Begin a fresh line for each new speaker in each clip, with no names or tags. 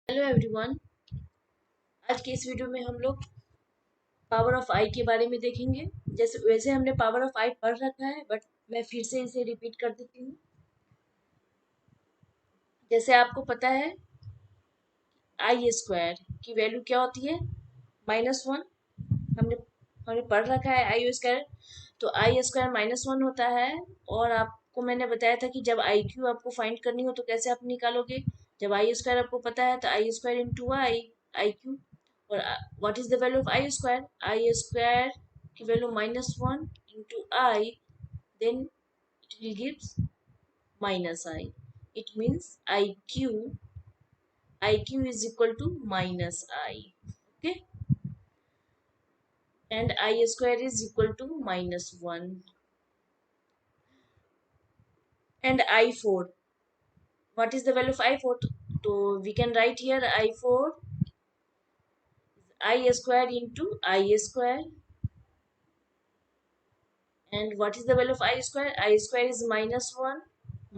Hello everyone. आज के इस वीडियो में हम लोग पावर ऑफ आई के बारे में देखेंगे। जैसे वैसे हमने पावर ऑफ आई पढ़ रखा है, बट मैं फिर से इसे रिपीट कर देती हूँ। जैसे आपको पता है आई स्क्वायर की वैल्यू क्या होती है, -1। हमने हमने पढ़ रखा है आई स्क्वायर। तो आई स्क्वायर -1 होता है। और आपको मैंने बताया था कि जब आई क्यू आपको फाइंड करनी हो तो कैसे आप निकालोगे। जब आई स्क्वायर आपको पता है तो I square into I cube. और what is the value of I square? I square की value -1 into I, then it will gives minus I. It means I cube is equal to minus I. Okay, and I square is equal to -1. And I4, what is the value of I4? So we can write here I4 I square into I square. And what is the value of I square? I square is -1.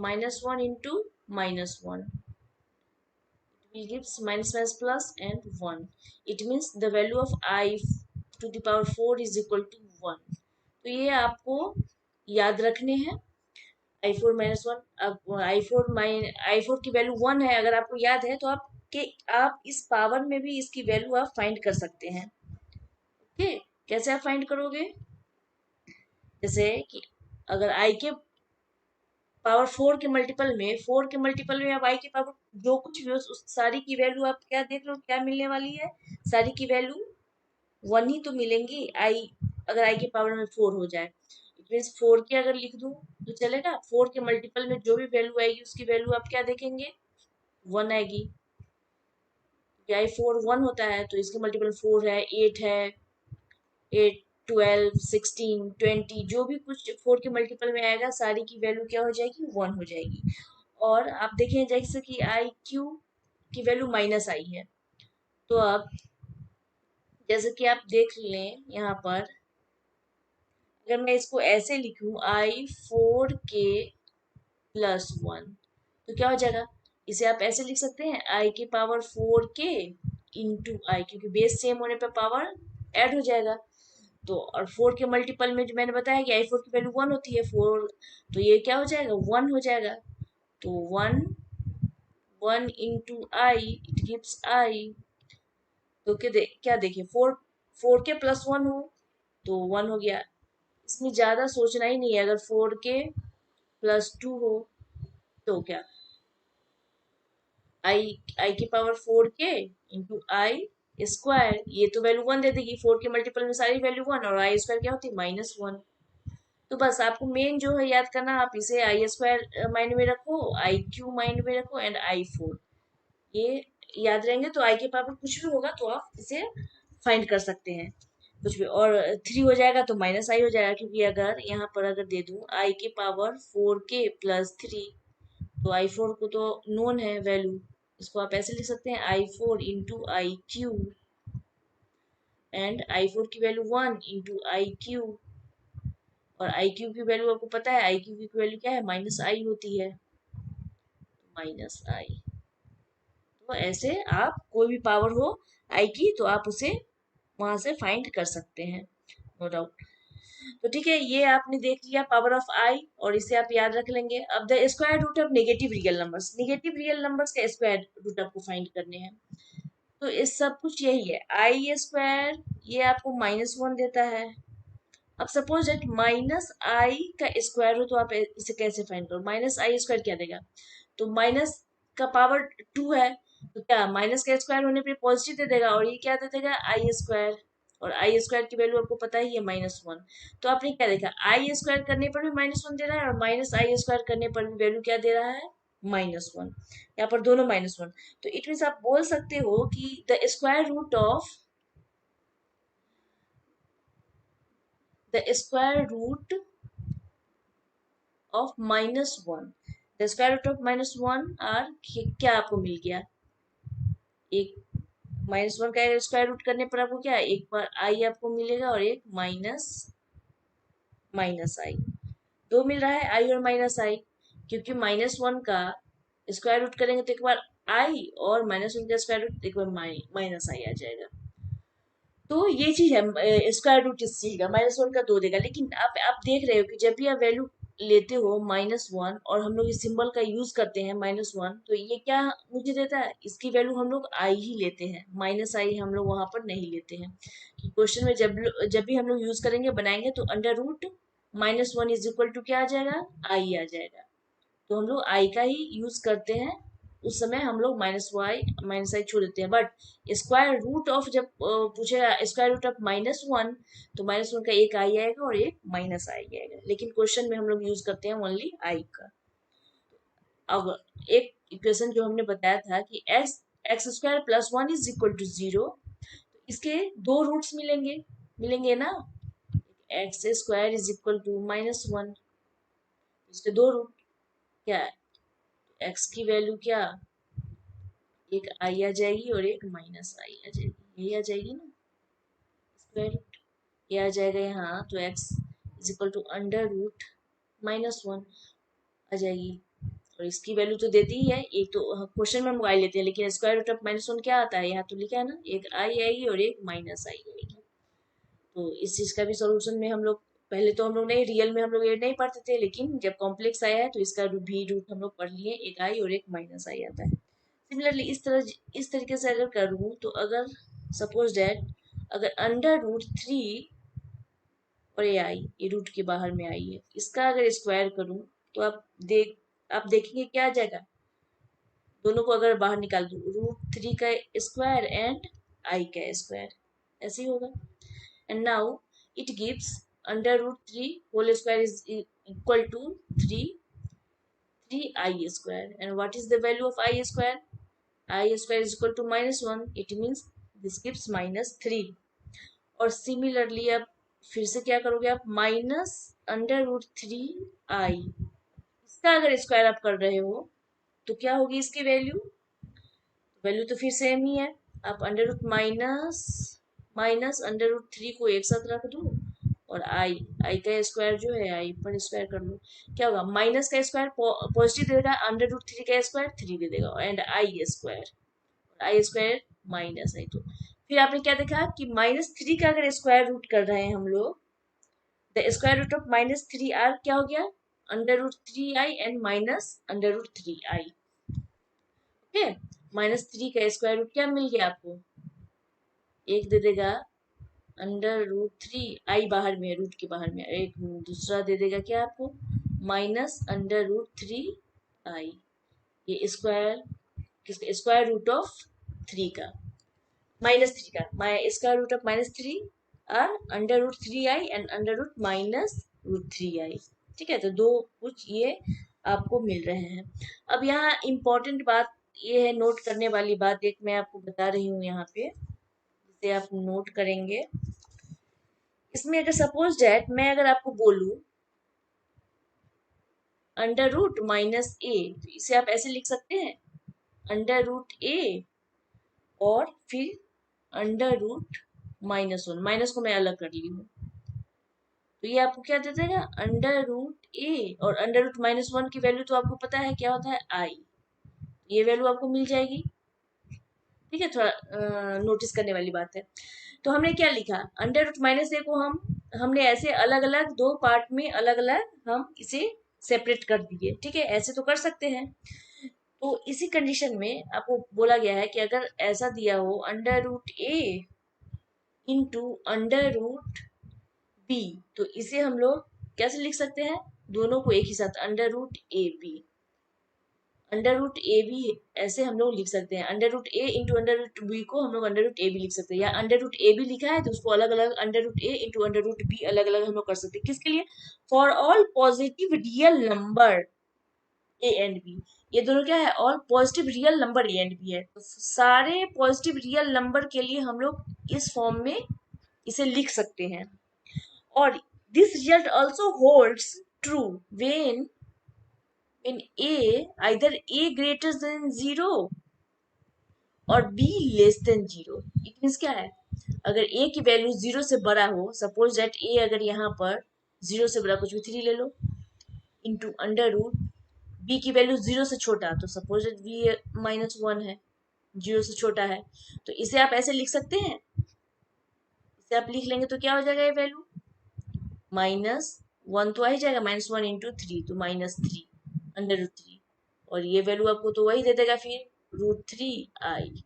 -1 into -1. It will gives minus plus and 1. It means the value of I to the power 4 is equal to 1. तो ये आपको याद रखने हैं। I4 - 1, अब आई four की value 1 है। अगर आपको याद है तो आप इस पावर में भी इसकी वैल्यू आप फाइंड कर सकते हैं। ओके, कैसे आप फाइंड करोगे? जैसे कि अगर आई के पावर 4 के मल्टीपल में आप आई के पावर जो कुछ भी हो उस सारी की वैल्यू आप क्या देख रहे हो, क्या मिलने वाली है? सारी की वैल्यू 1 ही तो मिलेंगी। अगर आई के पावर में 4 हो जाए, इट मीन्स 4 के अगर लिख दूं तो चलेगा। 4 के मल्टीपल में जो भी वैल्यू आएगी उसकी वैल्यू आप क्या देखेंगे? 1 आएगी। I4 1 होता है तो इसके मल्टीपल 4 है, 8 है, 8 12 16 20 जो भी कुछ 4 के मल्टीपल में आएगा सारी की वैल्यू क्या हो जाएगी? 1 हो जाएगी। और आप देखें जैसे कि आई क्यू की वैल्यू -आई है। तो अब जैसे कि आप देख लें यहाँ पर, अगर मैं इसको ऐसे लिखूं I4K+1 तो क्या हो जाएगा? इसे आप ऐसे लिख सकते हैं आई के पावर 4K इंटू आई, क्योंकि बेस सेम होने पर पावर ऐड हो जाएगा। तो और 4 के मल्टीपल में जो मैंने बताया कि आई4 की वैल्यू 1 होती है, 4, तो ये क्या हो जाएगा? 1 हो जाएगा। तो 1 इंटू आई इट गिव्स आई। तो क्या देखिए, 4 के +1 हो तो 1 हो गया। इसमें ज्यादा सोचना ही नहीं है। अगर 4K+2 हो तो क्या, आई की पावर 4K इंटू आई स्क्वायर, ये तो वैल्यू 1 दे देगी। 4 के मल्टीपल में सारी वैल्यू 1 और आई स्क्वायर क्या होती है? -1। तो बस आपको मेन जो है याद करना, आप इसे आई स्क्वायर माइंड में रखो, आई क्यू माइंड में रखो एंड I4, ये याद रहेंगे तो आई के पावर कुछ भी होगा तो आप इसे फाइंड कर सकते हैं। कुछ भी और 3 हो जाएगा तो -आई हो जाएगा, क्योंकि अगर यहाँ पर अगर दे दूं आई के पावर 4K+3 तो I4 को तो नोन है वैल्यू। इसको आप ऐसे लिख सकते हैं I4 into I Q. And I4 की वैल्यू 1 इंटू आई क्यू। और आई क्यू की वैल्यू आपको पता है, आई क्यू की वैल्यू क्या है? -आई होती है। -आई। तो ऐसे आप कोई भी पावर हो आई की तो आप उसे वहां से फाइंड कर सकते हैं, नो डाउट। तो ठीक है, ये आपने देख लिया पावर ऑफ आई और इसे आप याद रख लेंगे। अब the square root of negative real numbers का स्क्वायर रूट आपको फाइंड करने हैं। तो इस सब कुछ यही है। आई स्क्वायर ये आपको -1 देता है। अब सपोज दैट -आई का स्क्वायर हो तो आप इसे कैसे फाइंड करो? -आई स्क्वायर क्या देगा? तो माइनस का पावर 2 है तो क्या माइनस का स्क्वायर होने पे पॉजिटिव दे देगा, और ये क्या दे देगा? आई स्क्वायर। और आई स्क्वायर की वैल्यू आपको पता ही है -1। तो आपने क्या देखा? आई स्क्वायर करने पर भी -1 दे रहा है और -आई स्क्वायर करने पर भी वैल्यू क्या दे रहा है? -1। यहाँ पर दोनों -1। तो इट मीन्स आप बोल सकते हो कि the square root of -1, the square root of -1 are, क्या आपको मिल गया? एक -1 का स्क्वायर रूट करने पर आपको क्या है? एक बार आई आपको मिलेगा और एक माइनस आई। दो मिल रहा है, आई और -आई, क्योंकि -1 का स्क्वायर रूट करेंगे तो एक बार आई और -1 का स्क्वायर रूट एक बार माइनस आई आ जाएगा। तो ये चीज है स्क्वायर रूट इस चीज का -1 का 2 देगा। लेकिन आप देख रहे हो कि जब भी आप वैल्यू लेते हो -1 और हम लोग इस सिंबल का यूज करते हैं -1, तो ये क्या मुझे देता है, इसकी वैल्यू हम लोग आई ही लेते हैं, माइनस आई हम लोग वहां पर नहीं लेते हैं। क्वेश्चन में जब भी हम लोग यूज करेंगे बनाएंगे तो under root -1 is equal to क्या आ जाएगा, आई आ जाएगा। तो हम लोग आई का ही यूज करते हैं, उस समय हम लोग माइनस आई छोड़ देते हैं। बट स्क्वायर रूट ऑफ जब पूछेगा स्क्वायर रूट ऑफ -1, तो -1 का एक आई आएगा और एक माइनस आई आएगा। लेकिन क्वेश्चन में हम लोग यूज करते हैं ओनली आई का। अब एक इक्वेशन जो हमने बताया था कि X square plus 1 is equal to 0, इसके दो रूट्स मिलेंगे ना, X square is equal to -1, इसके दो रूट क्या है, एक्स की वैल्यू क्या, एक आई आ जाएगी और एक माइनस आई आ जाएगी, यही आ जाएगी ना स्क्वायर रूट, ये आ जाएगा यहाँ। तो X is equal to under root -1 आ जाएगी। और इसकी वैल्यू तो देती ही है, एक तो क्वेश्चन में हम आई लेते हैं, लेकिन स्क्वायर रूट ऑफ -1 क्या आता है, यहाँ तो लिखा है ना, एक आई आएगी और एक माइनस आई आएगी। तो इस चीज का भी सोल्यूशन में हम लोग पहले तो हम लोग नहीं, रियल में हम लोग ये नहीं पढ़ते थे, लेकिन जब कॉम्प्लेक्स आया है तो इसका भी रूट हम लोग पढ़ लिए, एक आई और एक माइनस आई आता है। सिमिलरली इस तरीके से अगर करूँ तो अगर सपोज डैट अगर अंडर रूट 3 और ये आई, ये रूट के बाहर में आई है, इसका अगर स्क्वायर करूँ तो आप देखेंगे क्या आ जाएगा, दोनों को अगर बाहर निकाल दूँ, √3 का स्क्वायर एंड आई का स्क्वायर, ऐसे ही होगा। And now it gives under √3 whole square is equal to 3 I square. And what is the value of I square, I square is equal to -1, it means this gives -3। और similarly अब फिर से क्या करोगे आप, माइनस अंडर रूट 3 आई, इसका अगर square आप कर रहे हो तो क्या होगी इसकी वैल्यू तो फिर सेम ही है। आप under root minus under root 3 को एक साथ रख दो और आई का स्क्वायर जो है आई पर स्क्वायर कर लो, क्या होगा, माइनस का स्क्वायर पॉजिटिव देगा, अंडर रूट 3 का स्क्वायर 3 दे देगा एंड आई स्क्वायर माइनस आई। तो फिर आपने क्या देखा कि -3 का अगर स्क्वायर रूट कर रहे हैं हम लोग, the square root of -3r क्या हो गया, under root 3i and minus under root 3i। Okay, -3 का स्क्वायर रूट क्या मिल गया आपको, एक दे देगा अंडर रूट 3, आई बाहर में, रूट के बाहर में, एक दूसरा दे देगा क्या आपको, माइनस अंडर रूट 3i। ये स्क्वायर रूट ऑफ 3 का, -3 का स्क्वायर रूट ऑफ -3 और under root 3i and under root -√3i। ठीक है, तो दो कुछ ये आपको मिल रहे हैं। अब यहाँ इम्पोर्टेंट बात ये है, नोट करने वाली बात एक मैं आपको बता रही हूँ यहाँ पे, जिसे आप नोट करेंगे। इसमें अगर सपोज डैट मैं अगर आपको बोलूं अंडर रूट -a, तो इसे आप ऐसे लिख सकते हैं, अंडर रूट a और फिर अंडर रूट -1, माइनस को मैं अलग कर ली हूँ, तो ये आपको क्या दे देगा, अंडर रूट a और अंडर रूट -1 की वैल्यू तो आपको पता है क्या होता है, आई, ये वैल्यू आपको मिल जाएगी। ठीक है, थोड़ा नोटिस करने वाली बात है। तो हमने क्या लिखा, अंडर रूट -a को हमने ऐसे अलग अलग दो पार्ट में अलग अलग हम इसे सेपरेट कर दिए। ठीक है, ऐसे तो कर सकते हैं। तो इसी कंडीशन में आपको बोला गया है कि अगर ऐसा दिया हो under root a into under root b, तो इसे हम लोग कैसे लिख सकते हैं, दोनों को एक ही साथ, अंडर रूट ए बी ऐसे हम लोग लिख सकते हैं। Under root A into under root B को हम लोग अंडर रूट ए बी लिख सकते हैं, या अंडर रूट ए बी लिखा है तो उसको अलग अलग under root A into under root B अलग अलग हम लोग कर सकते हैं। किसके लिए, for all positive real number A and B, ये दोनों क्या है, all positive real number A and B है, तो सारे पॉजिटिव रियल नंबर के लिए हम लोग इस फॉर्म में इसे लिख सकते हैं। और this result also holds true when in either a greater than 0 और b less than 0। It means क्या है, अगर a की वैल्यू 0 से बड़ा हो, सपोज दैट a अगर यहाँ पर 0 से बड़ा कुछ भी 3 ले लो, इंटू अंडर रूट बी की वैल्यू 0 से छोटा, तो सपोज बी -1 है, 0 से छोटा है, तो इसे आप ऐसे लिख सकते हैं, इसे आप लिख लेंगे तो क्या हो जाएगा ये वैल्यू, -1 तो आ ही जाएगा, -1 इंटू 3 तो -3 √3, और ये वैल्यू आपको तो वही दे देगा फिर √3i।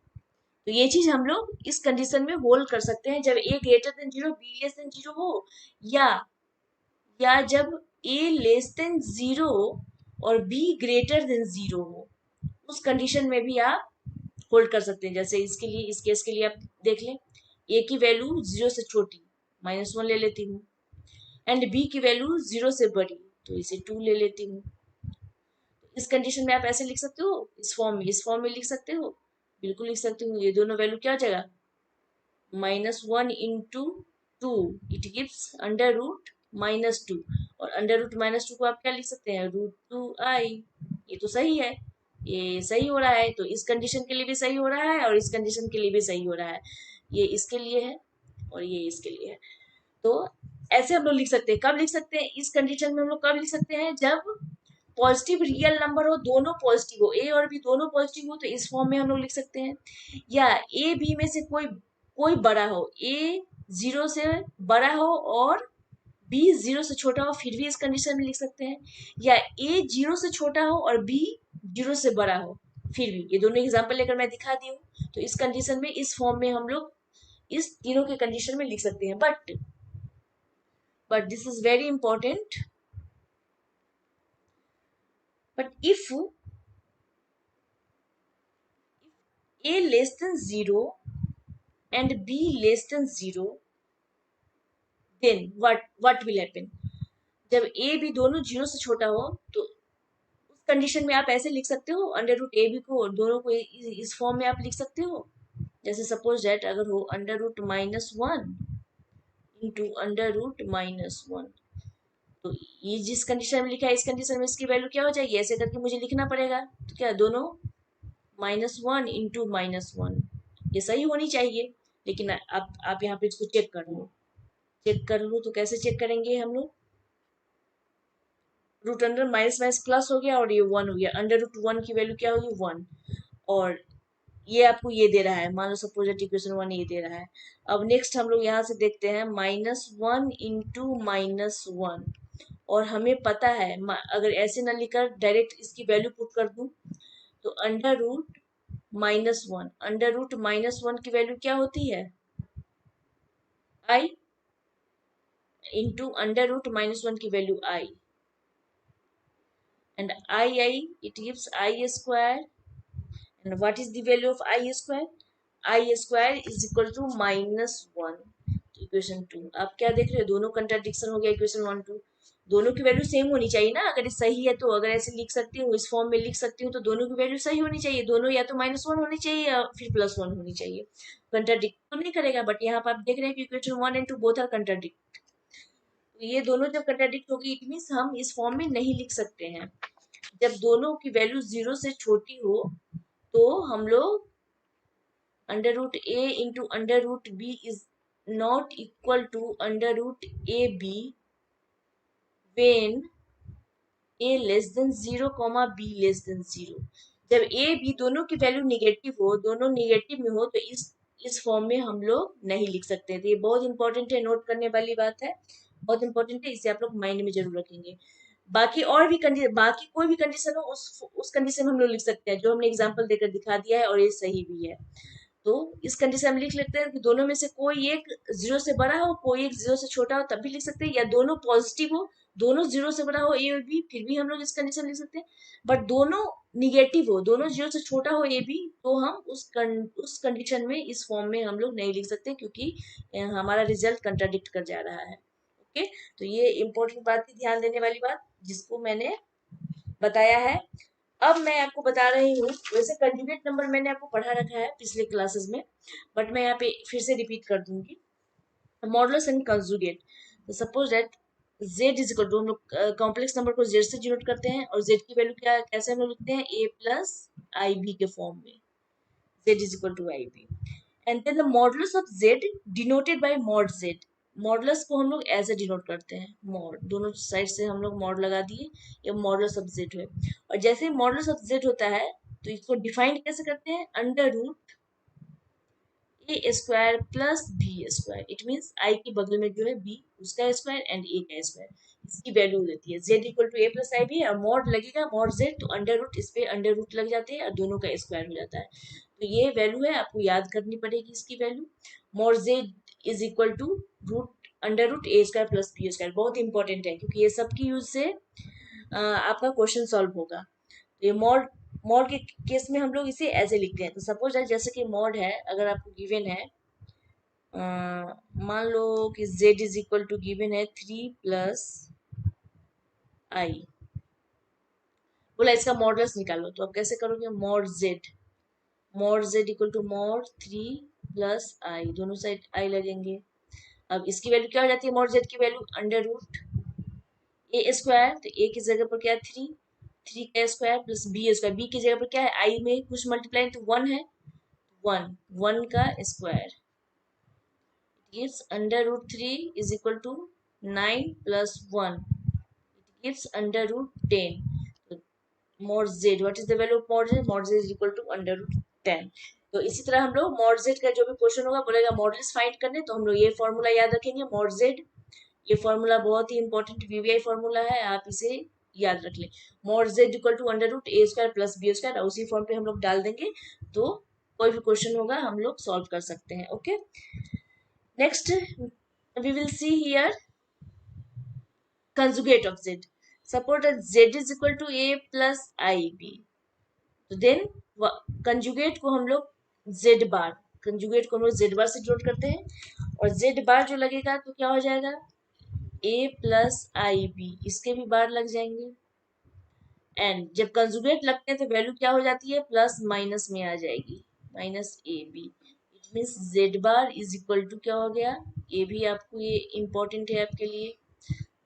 तो ये चीज हम लोग इस कंडीशन में होल्ड कर सकते हैं, जब a greater than 0 b less than 0 हो, या जब a लेस देन 0 और b ग्रेटर देन 0 हो, उस कंडीशन में भी आप होल्ड कर सकते हैं। जैसे इसके लिए, इस केस के लिए आप देख लें, a की वैल्यू 0 से छोटी, -1 ले लेती हूँ, एंड b की वैल्यू 0 से बड़ी, तो इसे 2 ले लेती हूँ। इस कंडीशन में आप ऐसे लिख सकते हो, इस फॉर्म में लिख सकते हो, बिल्कुल लिख सकते हो। ये दोनों वैल्यू क्या हो जाएगा, -1 इंटू 2, इट गिव्स √-2, और √-2 को आप क्या लिख सकते हैं, √2i। ये तो सही है, ये सही हो रहा है, तो इस कंडीशन के लिए भी सही हो रहा है और इस कंडीशन के लिए भी सही हो रहा है। ये इसके लिए है और ये इसके लिए है। तो ऐसे हम लोग लिख सकते हैं। कब लिख सकते हैं इस कंडीशन में, हम लोग कब लिख सकते हैं, जब पॉजिटिव रियल नंबर हो, दोनों पॉजिटिव हो, ए और बी दोनों पॉजिटिव हो, तो इस फॉर्म में हम लोग लिख सकते हैं। या ए बी में से कोई कोई बड़ा हो, ए 0 से बड़ा हो और बी 0 से छोटा हो, फिर भी इस कंडीशन में लिख सकते हैं। या ए 0 से छोटा हो और बी 0 से बड़ा हो, फिर भी। ये दोनों एग्जाम्पल लेकर मैं दिखा दी हूँ। तो इस कंडीशन में, इस फॉर्म में हम लोग इस तीनों के कंडीशन में लिख सकते हैं। But this is very important, but if a less than 0 and b less than 0, then what will happen, जब a b दोनों 0 से छोटा हो, तो उस कंडीशन में आप ऐसे लिख सकते हो, √ab को और दोनों को इस फॉर्म में आप लिख सकते हो। जैसे सपोज दैट अगर हो √-1 इंटू √-1, तो ये जिस कंडीशन में लिखा है, इस कंडीशन में इसकी वैल्यू क्या हो जाएगी, ऐसे करके मुझे लिखना पड़ेगा। तो क्या, दोनों -1 इंटू -1, ये सही होनी चाहिए। लेकिन आप यहाँ पे इसको चेक कर लो, तो कैसे चेक करेंगे हम लोग, root under minus minus plus हो गया और ये 1 हो गया, √1 की वैल्यू क्या होगी, 1, और ये आपको ये दे रहा है, मान लो सपोज इक्वेशन 1 ये दे रहा है। अब नेक्स्ट हम लोग यहाँ से देखते हैं, -1 इंटू -1, और हमें पता है, अगर ऐसे ना लिखकर डायरेक्ट इसकी वैल्यू पुट कर दूं, तो √-1 की वैल्यू क्या होती है, i, इंटू √-1 की value i, and it gives I square. And what is the value of I square? I square is equal to -1। Equation 2 आप क्या देख रहे हो, दोनों कंट्राडिक्शन हो गया, इक्वेशन 1 2 दोनों की वैल्यू सेम होनी चाहिए ना। अगर ये सही है तो, अगर ऐसे लिख सकती हूँ, इस फॉर्म में लिख सकती हूँ, तो दोनों की वैल्यू सही होनी चाहिए, दोनों या तो -1 होनी चाहिए या फिर +1 होनी चाहिए। कंट्राडिक्ट तो नहीं करेगा, बट यहाँ पर आप देख रहे हैं कि equation 1 and 2 both are contradict. तो ये दोनों जब कंट्राडिक्ट होगी, इट मीन्स हम इस फॉर्म में नहीं लिख सकते हैं। जब दोनों की वैल्यू 0 से छोटी हो, तो हम लोग √a into √b is not equal to √ab when a less than 0, b less than 0। जब a b दोनों की वैल्यू निगेटिव हो, दोनों निगेटिव में हो, तो इस फॉर्म में हम लोग नहीं लिख सकते। तो ये बहुत इंपॉर्टेंट है, नोट करने वाली बात है, बहुत इंपॉर्टेंट है, इसे आप लोग माइंड में जरूर रखेंगे। बाकी और भी बाकी कोई भी कंडीशन हो, उस कंडीशन में हम लोग लिख सकते हैं, जो हमने एग्जांपल देकर दिखा दिया है, और ये सही भी है। तो इस कंडीशन में लिख लेते हैं कि दोनों में से कोई एक 0 से बड़ा हो, कोई एक 0 से छोटा हो, तब भी लिख सकते हैं। या दोनों पॉजिटिव हो, दोनों 0 से बड़ा हो ए और बी, फिर भी हम लोग इस कंडीशन लिख सकते हैं। बट दोनों निगेटिव हो, दोनों 0 से छोटा हो ए बी, तो हम उस कंडीशन में, इस फॉर्म में हम लोग नहीं लिख सकते, क्योंकि हमारा रिजल्ट कंट्राडिक्ट कर जा रहा है। ओके, तो ये इंपॉर्टेंट बात थी, ध्यान देने वाली बात, जिसको मैंने बताया है। अब मैं आपको बता रही हूँ, वैसे कंजुगेट नंबर मैंने आपको पढ़ा रखा है पिछले क्लासेस में, बट मैं यहाँ पे फिर से रिपीट कर दूंगी। मॉडुलस एंड कंजुगेट, तो suppose that z is equal to, हम लोग कॉम्प्लेक्स नंबर को z से डिनोट करते हैं, और z की वैल्यू क्या, कैसे हम लोग लिखते हैं, a प्लस आई बी के फॉर्म में, z is equal to I B, and then the modulus of z denoted by mod z, modulus को हम लोग ऐसे डिनोट करते हैं, मॉड, दोनों साइड से हम लोग मॉड लगा दिए, ये मॉडुलस ऑफ जेड है। और जैसे ही मॉडुलस ऑफ जेड होता है तो इसको डिफाइन कैसे करते हैं, under root A square plus B square. It means I के बगल में जो है बी उसका स्क्वायर एंड ए का स्क्वायर, इसकी वैल्यू देती है। Z equal to A plus I B है और मॉड लगेगा मॉड जेड, तो अंडर रूट इस पे अंडर रूट लग जाते हैं और दोनों का स्क्वायर हो जाता है। तो ये वैल्यू है, आपको याद करनी पड़ेगी इसकी value. Mod Z is equal to root under root A square plus B square. बहुत इंपॉर्टेंट है क्योंकि ये सबकी यूज से आपका क्वेश्चन सॉल्व होगा। तो ये मॉड मॉड के केस में हम लोग इसे ऐसे लिखते हैं। तो सपोज जैसे कि मॉड है, अगर आपको गिवन है, मान लो कि z is equal to given है 3 प्लस आई, बोला इसका मॉडुलस निकालो। तो आप कैसे करोगे, mod z equal to mod 3 plus I, दोनों साइड आई लगेंगे। अब इसकी वैल्यू क्या हो जाती है, मॉड z की वैल्यू अंडर रूट ए स्क्वायर, तो ए की जगह पर क्या है 3, 3 का square plus B square, B की जगह पर क्या है आई में कुछ मल्टीप्लाई तो 1 है, 1 का square gives under root 3 is equal to 9 plus 1. It gives under root 10. So, mod z, what is the value of mod z? Mod z is equal to under root 10. तो इसी तरह हम लोग mod z का जो भी question होगा बोलेगा मॉडुलस फाइंड करने, तो हम लोग ये फॉर्मूला याद रखेंगे mod z। ये फॉर्मूला बहुत ही इंपॉर्टेंट वीवीआई फॉर्मूला है, आप इसे याद रख लें। mod z equal to under root A square plus B square, उसी फॉर्म पे हम लोग डाल देंगे तो कोई भी क्वेश्चन होगा हम लोग सॉल्व कर सकते हैं। Okay, next we will see here conjugate of z. Suppose that z is equal to a plus ib, तो then conjugate को हम लोग z बार, conjugate को हम लोग z बार से डिनोट करते हैं और z बार जो लगेगा तो क्या हो जाएगा a plus ib, इसके भी बार लग जाएंगे। एंड जब कंजुगेट लगते हैं तो वैल्यू क्या हो जाती है, प्लस माइनस में आ जाएगी, minus A B. It means Z bar is equal to क्या हो गया, ये भी आपको ये इंपॉर्टेंट है आपके लिए,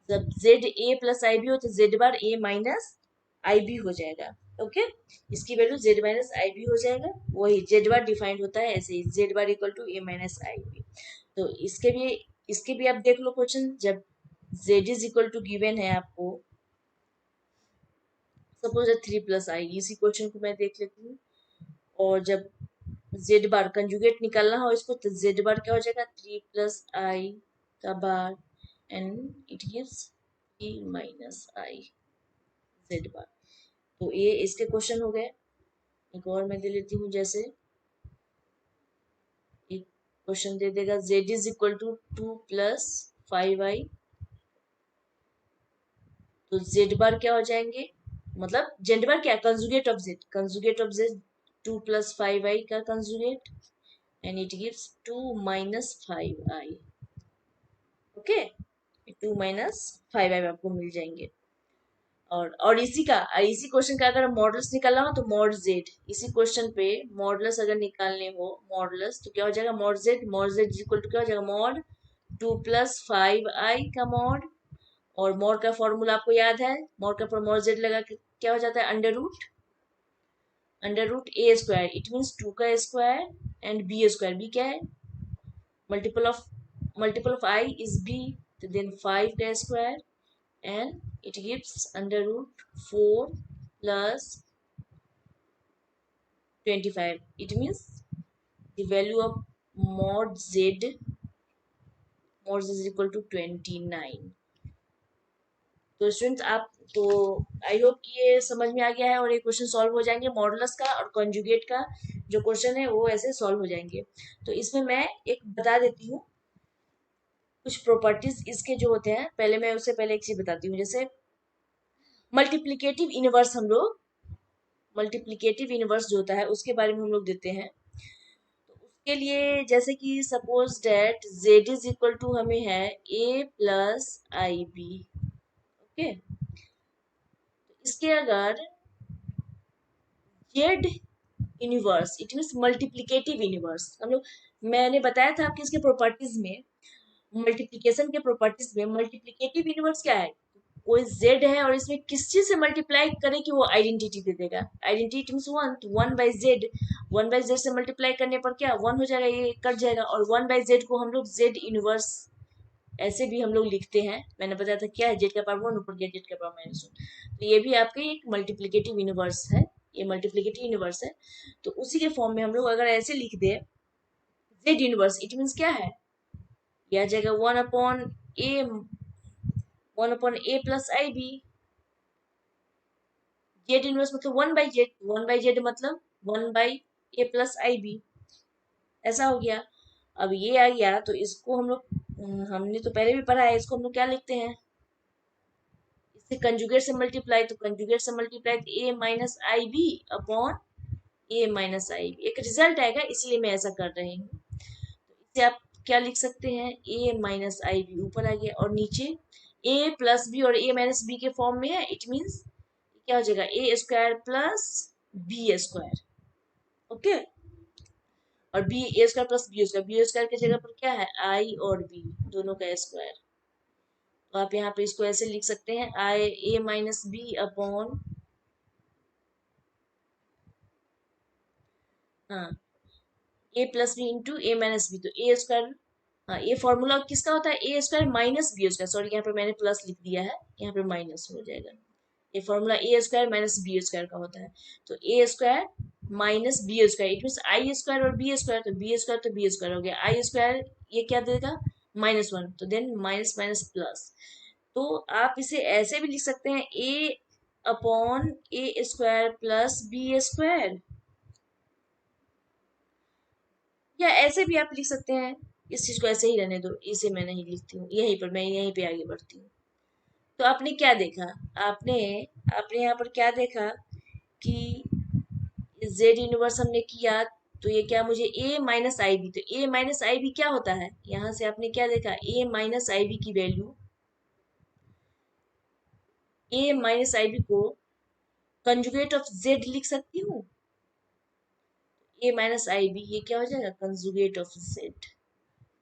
जब z a plus I b हो तो z bar a minus i b हो जाएगा। ओके, इसकी value z minus i b हो जाएगा, वही जेड बार डिफाइंड होता है ऐसे ही, z bar equal to a minus i b. तो इसके भी आप देख लो क्वेश्चन, जब z is equal to given है आपको, सपोज 3 प्लस आई, इसी क्वेश्चन को मैं देख लेती हूँ। और जब जेड बार कंजुगेट निकालना हो इसको, तो जेड बार क्या हो जाएगा 3 प्लस आई का bar and it gives 3 minus i z bar. तो ये इसके क्वेश्चन हो गए। एक और मैं दे लेती हूँ, जैसे एक क्वेश्चन दे देगा Z is equal to 2 plus 5i, तो जेड बार क्या हो जाएंगे, मतलब जेड बार क्या, conjugate of Z, conjugate of Z 2 plus 5i का conjugate and it gives 2 minus 5i। Okay, 2 minus 5i आपको मिल जाएंगे। और इसी क्वेश्चन का अगर मॉडुलस निकालना हो तो मॉड जेड, इसी क्वेश्चन पे मॉडुलस अगर निकालने हो मॉडुलस, तो क्या हो जाएगा मॉड जेड इक्वल टू क्या हो जाएगा मॉड 2 प्लस 5i का मॉड, और मॉड का फॉर्मूला आपको याद है, मॉड का पर मॉड जेड लगा के क्या हो जाता है under root A square, it means 2 का square and b square, b क्या है multiple of i is b, तो देन 5 का square and it gives under root 4 plus 25. It means the value of mod z is equal to 29. तो students आप तो I hope कि ये समझ में आ गया है और ये क्वेश्चन सॉल्व हो जाएंगे, मॉडुलस का और कंजुगेट का जो क्वेश्चन है वो ऐसे सॉल्व हो जाएंगे। तो इसमें मैं एक बता देती हूँ कुछ प्रॉपर्टीज इसके जो होते हैं, पहले मैं उससे पहले एक चीज बताती हूँ, जैसे मल्टीप्लिकेटिव इनवर्स, हम लोग मल्टीप्लिकेटिव इनवर्स जो होता है उसके बारे में हम लोग देते हैं। तो उसके लिए जैसे कि suppose that z is equal to हमें है a plus I b. Okay, इसके अगर z inverse, it means multiplicative inverse, हम लोग मैंने बताया था आपके इसके प्रॉपर्टीज में, मल्टीप्लिकेशन के प्रॉपर्टीज में मल्टीप्लिकेटिव इनवर्स क्या है, कोई z है और इसमें किस चीज से मल्टीप्लाई करें कि वो आइडेंटिटी दे देगा, आइडेंटिटी मीन्स 1, तो 1/z से मल्टीप्लाई करने पर क्या 1 हो जाएगा, ये कट जाएगा, और 1/z को हम लोग z इनवर्स ऐसे भी हम लोग लिखते हैं। मैंने बताया था क्या है, जेड का पावर 1 ऊपर गया जेड का पावर -1। तो ये भी आपके एक मल्टीप्लिकेटिव यूनिवर्स है, ये मल्टीप्लिकेटिव यूनिवर्स है। तो उसी के फॉर्म में हम लोग अगर ऐसे लिख दे जेड यूनिवर्स, इट मीन्स क्या है, यह आ जाएगा 1/a प्लस आई बी। जेड इनवर्स मतलब 1/z, 1/z मतलब 1/a प्लस आई बी, ऐसा हो गया। अब ये आ गया तो इसको हम लोग हमने तो पहले भी पढ़ा है, इसको हम लोग क्या लिखते हैं, इससे कंजुगेट से मल्टीप्लाई, तो कंजुगेट से multiply a minus i b upon a minus i b, एक रिजल्ट आएगा इसलिए मैं ऐसा कर रही हूँ। तो इसे आप क्या लिख सकते हैं, a माइनस आई बी ऊपर आ गया और नीचे a प्लस बी, और a माइनस बी के फॉर्म में है, इट मीन्स क्या हो जाएगा a square plus B square. Okay, और b a square plus B square की जगह पर क्या है, आई और बी दोनों का स्क्वायर। तो आप यहाँ पे इसको ऐसे लिख सकते हैं, i a minus b upon, हाँ, a plus b into a minus b, तो ए स्क्वायर, हाँ ये फॉर्मूला किसका होता है, a square minus b square, sorry यहाँ पे मैंने प्लस लिख दिया है, यहाँ पे माइनस हो जाएगा। ये formula a square minus b square का होता है। तो a square minus b square, it mean i square और बी स्क्वायर, तो बी स्क्वायर तो बी स्क्वायर हो गया, आई स्क्वायर ये क्या देगा -1, तो देन माइनस माइनस प्लस। तो आप इसे ऐसे भी लिख सकते हैं, ए upon a square plus B square, या ऐसे भी आप लिख सकते हैं। इस चीज को ऐसे ही रहने दो, इसे मैं नहीं लिखती हूँ, यहीं पर मैं यहीं पे आगे बढ़ती हूँ। तो आपने क्या देखा, आपने आपने यहाँ पर क्या देखा कि जेड यूनिवर्स हमने किया, तो ये क्या मुझे ए माइनस आई बी, तो ए माइनस आई बी क्या होता है, यहाँ से आपने क्या देखा, ए माइनस आई बी की value, A minus i B को कंजुगेट ऑफ जेड लिख सकती हूँ, ए माइनस आई बी ये क्या हो जाएगा कंजुगेट ऑफ जेड,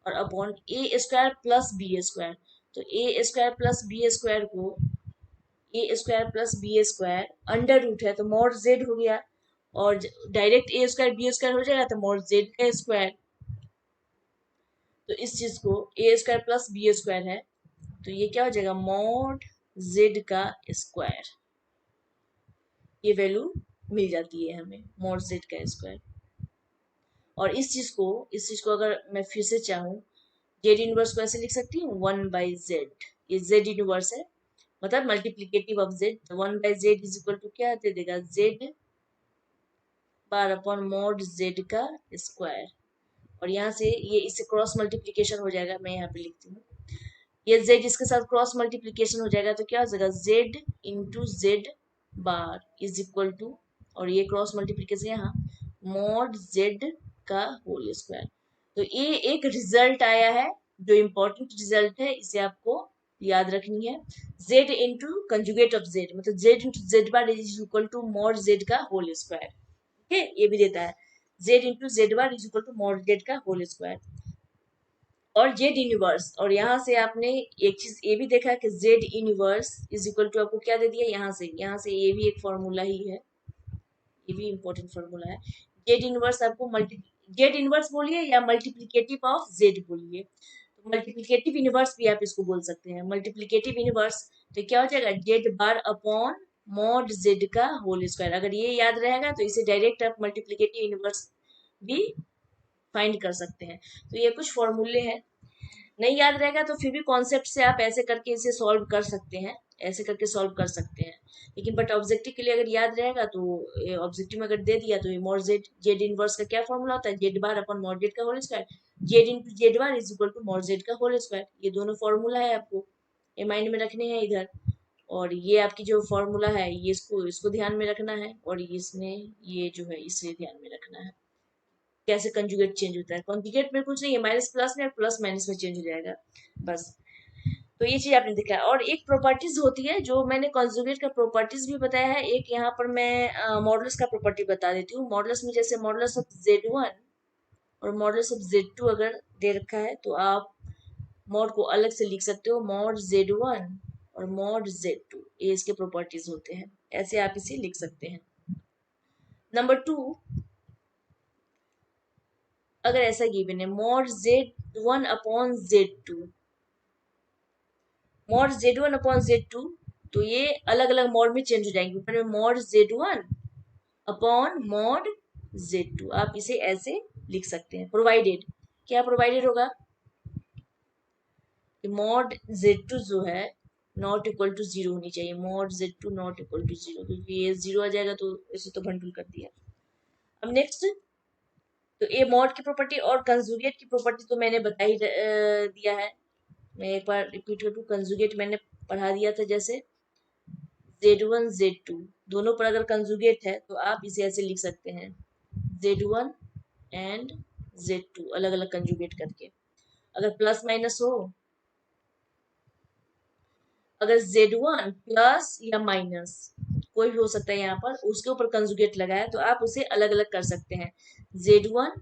और upon a square plus B square, तो a square plus B square को a square plus B square under root है तो मॉड जेड हो गया, और direct a square b square हो जाएगा तो मॉड जेड का स्क्वायर। तो इस चीज को a square plus B square है, तो ये क्या हो जाएगा मॉड जेड का स्क्वायर, ये वैल्यू मिल जाती है हमें मॉड जेड का स्क्वायर। और इस चीज को अगर मैं फिर से चाहूँ, जेड इनवर्स को ऐसे लिख सकती हूँ 1/z, ये जेड इनवर्स है, मतलब multiplicative of z, 1/z is equal to क्या दे देगा, z bar upon mod z का स्क्वायर। और यहाँ से ये इससे क्रॉस मल्टीप्लीकेशन हो जाएगा, मैं यहाँ पे लिखती हूँ, ये z इसके साथ क्रॉस मल्टीप्लीकेशन हो जाएगा, तो क्या हो जाएगा z into z bar is equal to, और ये क्रॉस मल्टीप्लीकेशन यहाँ मॉड z का होल स्क्वायर। तो ये एक रिजल्ट आया है जो इम्पोर्टेंट रिजल्ट है, इसे आपको याद रखनी है, z into conjugate of z, मतलब z into z bar is equal to mod z का होल स्क्वायर। ठीक है, ये भी देता है z into z bar is equal to mod z का होल स्क्वायर और जेड यूनिवर्स। और यहाँ से आपने एक चीज ये भी देखा कि z inverse is equal to आपको क्या दे दिया, यहाँ से ये भी एक फॉर्मूला ही है, ये भी इंपॉर्टेंट फॉर्मूला है। जेड इनवर्स आपको जेड इनवर्स बोलिए या मल्टीप्लीकेटिव ऑफ जेड बोलिए, तो मल्टीप्लीकेटिव इनवर्स भी आप इसको बोल सकते हैं, मल्टीप्लीकेटिव इनवर्स। तो क्या हो जाएगा Z bar upon mod z का होल स्क्वायर, अगर ये याद रहेगा तो इसे डायरेक्ट आप मल्टीप्लीकेटिव इनवर्स भी फाइंड कर सकते हैं। तो ये कुछ फॉर्मूले हैं, नहीं याद रहेगा तो फिर भी कॉन्सेप्ट से आप ऐसे करके इसे सॉल्व कर सकते हैं, ऐसे करके सॉल्व कर सकते हैं। लेकिन बट ऑब्जेक्टिव के लिए अगर याद रहेगा तो ऑब्जेक्टिव में अगर दे दिया तो ये मॉड जेड, जेड इनवर्स का क्या फॉर्मूला होता है, z bar upon mod z का whole square, z into z bar is equal to mod z का होल स्क्वायर। ये दोनों फॉर्मूला है, आपको ये माइंड में रखने हैं इधर। और ये आपकी जो फॉर्मूला है ये इसको इसको ध्यान में रखना है, और इसमें ये जो है इसे ध्यान में रखना है, कैसे कंजुगेट चेंज होता है। कंजुगेट में कुछ नहीं है, माइनस प्लस में, प्लस माइनस में चेंज हो जाएगा बस। तो ये चीज आपने देखा। और एक प्रॉपर्टीज होती है जो मैंने कंजुगेट का प्रॉपर्टीज भी बताया है, एक यहाँ पर मैं मॉडल्स का प्रॉपर्टी बता देती हूँ। मॉडल्स में जैसे मॉडल्स ऑफ Z1 और मॉडल्स ऑफ Z2 अगर दे रखा है तो आप मॉड को अलग से लिख सकते हो, मॉड Z1 और मॉड Z2, ये इसके प्रॉपर्टीज होते हैं, ऐसे आप इसे लिख सकते हैं। नंबर 2, अगर ऐसा गिवन है mod Z1 upon Z2, mod Z1 upon Z2, तो ये अलग अलग मॉड में चेंज हो जाएंगे। ऊपर में mod Z1 upon mod Z2, आप इसे ऐसे लिख सकते हैं। प्रोवाइडेड, क्या प्रोवाइडेड होगा कि मॉड Z2 जो है नॉट इक्वल टू जीरो होनी चाहिए। Mod Z2 not equal to zero, क्योंकि ये जीरो आ जाएगा तो इसे तो भंडुल कर दिया। अब नेक्स्ट, तो ये मॉड की प्रॉपर्टी और कंजुगेट की प्रॉपर्टी तो मैंने बता ही दिया है। मैं एक बार रिपीट कर दूं, कंजुगेट मैंने पढ़ा दिया था। जैसे Z1 Z2 दोनों पर अगर कंजुगेट है तो आप इसे ऐसे लिख सकते हैं, Z1 एंड Z2 अलग अलग कंजुगेट करके। अगर प्लस माइनस हो, अगर Z1 प्लस या माइनस कोई भी हो सकता है, यहाँ पर उसके ऊपर कंजुगेट लगा है तो आप उसे अलग अलग कर सकते हैं। Z1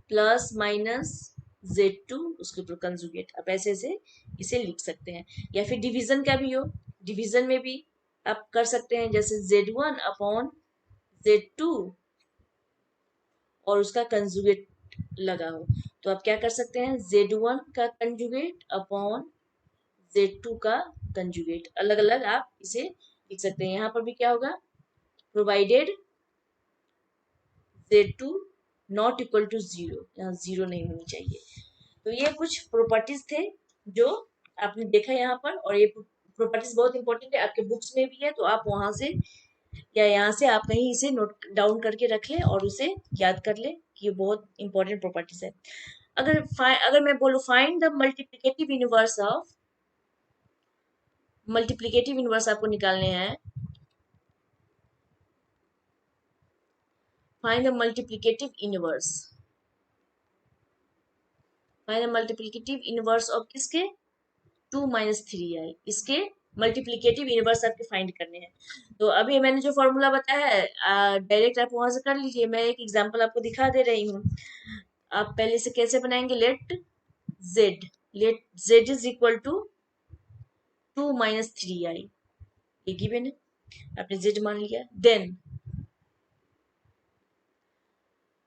प्लस माइनस Z2 उसके ऊपर कंजुगेट, आप ऐसे ऐसे इसे लिख सकते हैं। या फिर डिवीजन का भी हो, डिवीजन में भी आप कर सकते हैं, जैसे Z1 अपॉन Z2 और उसका कंजुगेट लगा हो, तो आप क्या कर सकते हैं, Z1 का कंजुगेट अपॉन Z2 का कंजुगेट, अलग अलग आप इसे लिख सकते हैं। यहाँ पर भी क्या होगा, provided Z2 not equal to zero, यहाँ जीरो नहीं होनी चाहिए। तो ये कुछ प्रॉपर्टीज थे जो आपने देखा यहाँ पर, और ये प्रॉपर्टीज बहुत इंपॉर्टेंट है, आपके बुक्स में भी है, तो आप वहां से या यहाँ से आप कहीं इसे नोट डाउन करके रख ले और उसे याद कर ले कि ये बहुत इंपॉर्टेंट प्रॉपर्टीज है। अगर मैं बोलूँ फाइंड द मल्टीप्लिकेटिव इनवर्स आपको निकालने हैं, find the multiplicative inverse, find the multiplicative inverse of किसके, 2 माइनस 3i, इसके मल्टीप्लिकेटिव इनवर्स आपके फाइंड करने हैं। तो अभी मैंने जो फॉर्मूला बताया है डायरेक्ट आप वहां से कर लीजिए, मैं एक एग्जांपल आपको दिखा दे रही हूँ। आप पहले से कैसे बनाएंगे, let z is equal to 2 minus 3i, ये गिवन है, आपने z मान लिया। देन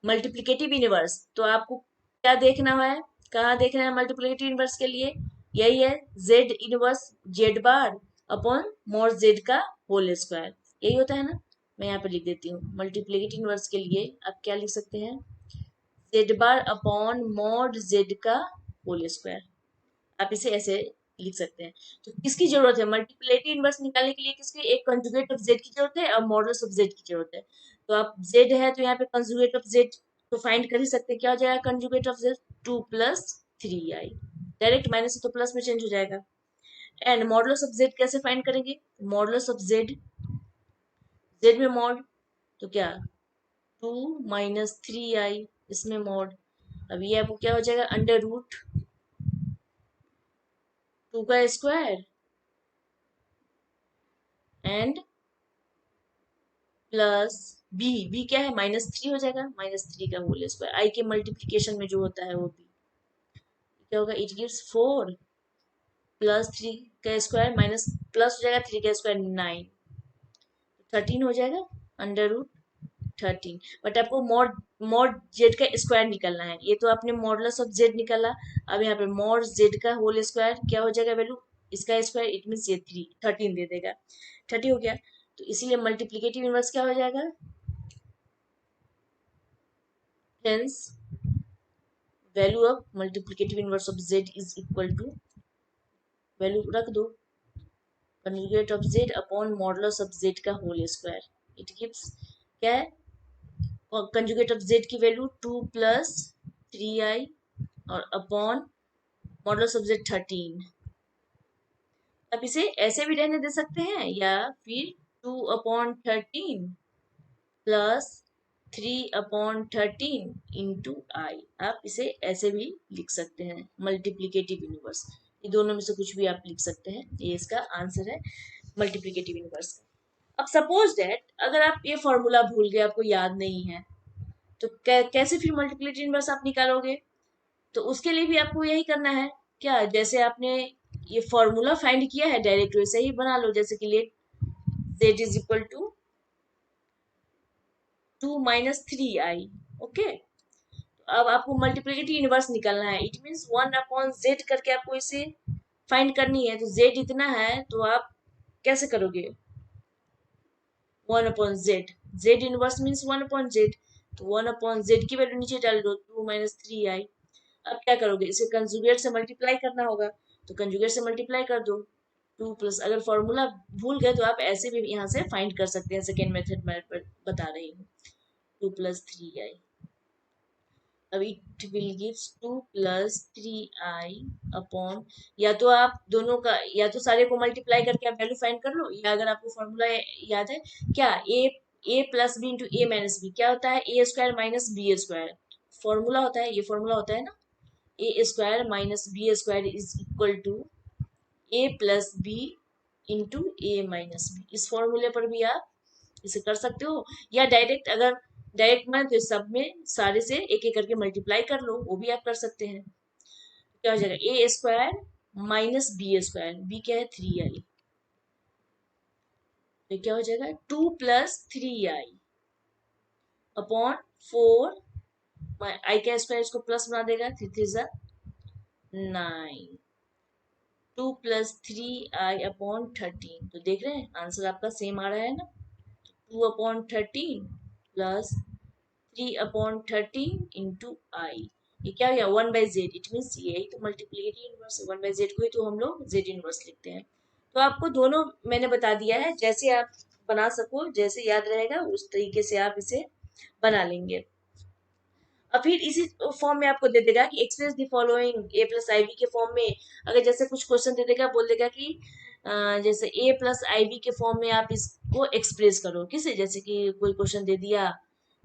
मल्टीप्लिकेटिव इनवर्स, तो आपको क्या देखना है, कहाँ देखना है मल्टीप्लिकेटिव इनवर्स के लिए, यही है z इनवर्स z बार अपॉन मॉड z का होल स्क्वायर, यही होता है ना। मैं यहाँ पे लिख देती हूँ, मल्टीप्लिकेटिव इनवर्स के लिए आप क्या लिख सकते हैं, z बार अपॉन मॉड z का होल स्क्वायर, आप इसे ऐसे लिख सकते हैं। तो किसकी जरूरत है मल्टीप्लिकेटिव इनवर्स निकालने के लिए, किसकी, एक कंजुगेट ऑफ z की जरूरत है और मॉडुलस ऑफ z की जरूरत है। तो आप z है तो यहाँ पे कंजुगेट ऑफ z तो फाइंड कर ही सकते हैं, क्या हो जाएगा conjugate of z, 2 plus 3i, direct minus से तो प्लस में चेंज हो जाएगा। एंड मॉडुलस ऑफ z कैसे फाइंड करेंगे, मॉडुलस ऑफ z में मॉड, तो क्या 2 माइनस 3i, इसमें मॉड, अब ये आपको क्या हो जाएगा, अंडर रूट 2 का स्क्वायर एंड प्लस बी क्या है, -3 हो जाएगा, -3 का होल स्क्वायर, आई के मल्टीप्लीकेशन में जो होता है वो बी, क्या होगा, इट गिव्स 4 प्लस 3 का स्क्वायर माइनस प्लस हो जाएगा 3 का स्क्वायर 9, 13 हो जाएगा, अंडर रूट 13। बट आपको मॉड मॉड जेड का स्क्वायर निकलना है, ये तो आपने मॉडुलस ऑफ जेड निकाला, अब यहाँ पे मॉड जेड का होल स्क्वायर क्या हो जाएगा वैल्यू, इसका स्क्वायर, इट मीन ये 13 दे देगा, 30 हो गया। तो इसीलिए मल्टीप्लिकेटिव इनवर्स क्या हो जाएगा, hence value of multiplicative inverse of z is equal to, value रख दो, conjugate of z upon modulus of z का होल स्क्वायर, इट गिव्स क्या है, कंजुगेट ऑफ z की वैल्यू 2 प्लस 3i और अपॉन मॉडुलस ऑफ z 13। आप इसे ऐसे भी रहने दे सकते हैं या फिर 2 अपॉन 13 प्लस 3 अपॉन 13 इंटू आई, आप इसे ऐसे भी लिख सकते हैं मल्टीप्लिकेटिव यूनिवर्स, ये दोनों में से कुछ भी आप लिख सकते हैं, ये इसका आंसर है मल्टीप्लिकेटिव यूनिवर्स का। अब सपोज दैट अगर आप ये फॉर्मूला भूल गए, आपको याद नहीं है, तो कैसे फिर मल्टीप्लिकेटिव यूनिवर्स आप निकालोगे, तो उसके लिए भी आपको यही करना है, क्या, जैसे आपने ये फॉर्मूला फाइंड किया है डायरेक्ट वैसे ही बना लो, जैसे कि let z is equal to 2 minus 3i, okay. अब आपको मल्टीप्लिकेटिव इनवर्स निकालना है, इट मीन्स 1 अपॉन z करके आपको इसे फाइंड करनी है, तो z इतना है, तो आप कैसे करोगे? 1/z, z inverse means 1/z, तो 1/z की वैल्यू नीचे डाल दो, 2 - 3i। अब क्या करोगे? इसे कंजुगेट से मल्टीप्लाई करना होगा, तो कंजुगेट से मल्टीप्लाई कर दो। 2 प्लस, अगर फॉर्मूला भूल गए तो आप ऐसे भी यहाँ से फाइंड कर सकते हैं, सेकेंड मेथड मैं बता रही हूँ। 2 + 3i, अब it will gives 2 + 3i upon, या तो आप दोनों का, या तो सारे को मल्टीप्लाई करके आप वैल्यू फाइंड कर लो, या अगर आपको फॉर्मूला याद है क्या, a plus b into a minus b क्या होता है? a square minus b square formula होता है, ये फॉर्मूला होता है ना, a square minus b square is equal to a plus b into a minus b. इस फॉर्मूले पर भी आप इसे कर सकते हो, या डायरेक्ट, अगर डायरेक्ट में तो सब में सारे से एक एक करके मल्टीप्लाई कर लो, वो भी आप कर सकते हैं। क्या हो जाएगा? A square minus b square, b क्या है? 3i, तो क्या हो जाएगा? 2 + 3i अपॉन 4, आई का स्क्वायर इसको प्लस बना देगा, 3 3 9, 2 + 3i अपॉन 13, तो देख रहे हैं आंसर आपका सेम आ रहा है ना, 2/13 प्लस 3/13 इंटू आई। ये क्या हो गया? 1/z, इट मीन्स यही तो मल्टीप्लिकेटिव इनवर्स है, 1/z को ही तो हम लोग z इनवर्स लिखते हैं। तो आपको दोनों मैंने बता दिया है, जैसे आप बना सको, जैसे याद रहेगा उस तरीके से आप इसे बना लेंगे। और फिर इसी फॉर्म में आपको दे देगा कि express the following a + ib के फॉर्म में, अगर जैसे कुछ क्वेश्चन दे देगा, बोल देगा कि जैसे a + ib के फॉर्म में आप इसको एक्सप्रेस करो, किसे, जैसे कि कोई क्वेश्चन दे दिया,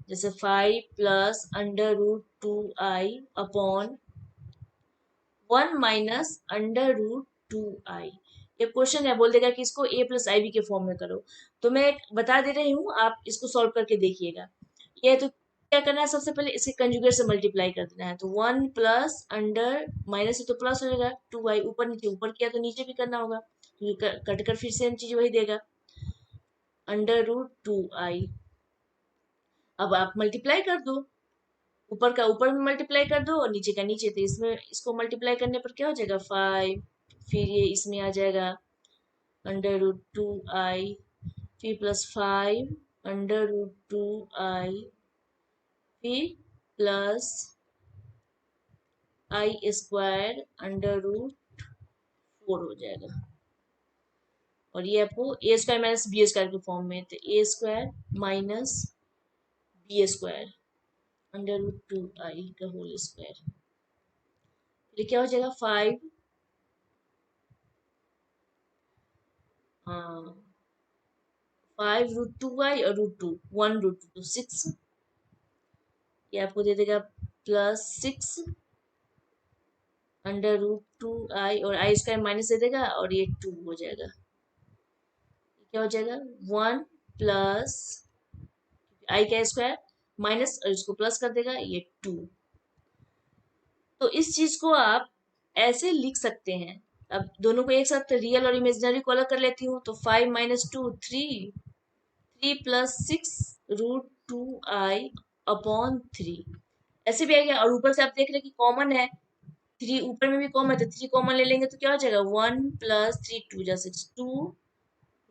जैसे 5 + √2i अपॉन 1 - √2i, ये क्वेश्चन है, बोल देगा कि इसको a + ib के फॉर्म में करो। तो मैं बता दे रही हूँ, आप इसको सॉल्व करके देखिएगा। ये तो क्या करना है, सबसे पहले इसे कंजुगेट से मल्टीप्लाई कर देना है, तो 1 प्लस अंडर, माइनस है तो प्लस हो जाएगा, 2i, ऊपर नीचे, ऊपर किया तो नीचे भी करना होगा, क्योंकि कट कर फिर सेम चीज वही देगा, √2i। अब आप मल्टीप्लाई कर दो, ऊपर का ऊपर में मल्टीप्लाई कर दो और नीचे का नीचे, तो इसमें इसको मल्टीप्लाई करने पर क्या हो जाएगा? 5, फिर ये इसमें आ जाएगा √2i, फिर +5 √2i, फिर प्लस i स्क्वायर √4 हो जाएगा, और ये आपको a square minus b square के फॉर्म में, तो a square minus b square √2i का होल स्क्वायर, ये क्या हो जाएगा? 5 5 √2i और √2, 1 √2 तो 6, ये आपको दे देगा +6 √2i, और i स्क्वायर माइनस दे देगा, और ये 2 हो जाएगा, क्या हो जाएगा? 1 प्लस i का स्क्वायर माइनस, और इसको प्लस कर देगा, ये 2। तो इस चीज को आप ऐसे लिख सकते हैं। अब दोनों को एक साथ रियल और इमेजिनरी को अलग कर लेती हूँ, तो 5 - 2 3, 3 + 6 √2i अपॉन 3, ऐसे भी आ गया। और ऊपर से आप देख रहे हैं कि कॉमन है, 3 ऊपर में भी कॉमन है, तो 3 कॉमन ले लेंगे तो क्या हो जाएगा? 1 + 3 2 जा 6, 2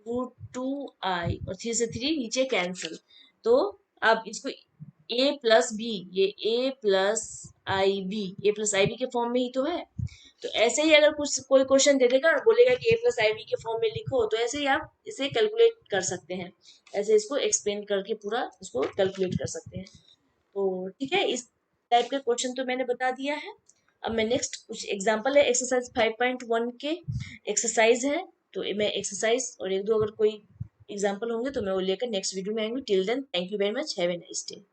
√2i, और 3 से 3 नीचे कैंसिल, तो आप इसको a प्लस बी, ये a plus I b, a plus I B के फॉर्म में ही तो है। तो ऐसे ही अगर कुछ कोई क्वेश्चन दे देगा और बोलेगा कि a प्लस आई बी के फॉर्म में लिखो, तो ऐसे ही आप इसे कैलकुलेट कर सकते हैं, ऐसे इसको एक्सप्लेन करके पूरा इसको कैलकुलेट कर सकते हैं। तो ठीक है, इस टाइप के क्वेश्चन तो मैंने बता दिया है। अब मैं नेक्स्ट कुछ एग्जांपल है एक्सरसाइज 5.1 के एक्सरसाइज है, तो मैं एक्सरसाइज और एक दो अगर कोई एग्जांपल होंगे तो मैं वो लेकर नेक्स्ट वीडियो में आएंगे। Till then thank you very much, have a nice day.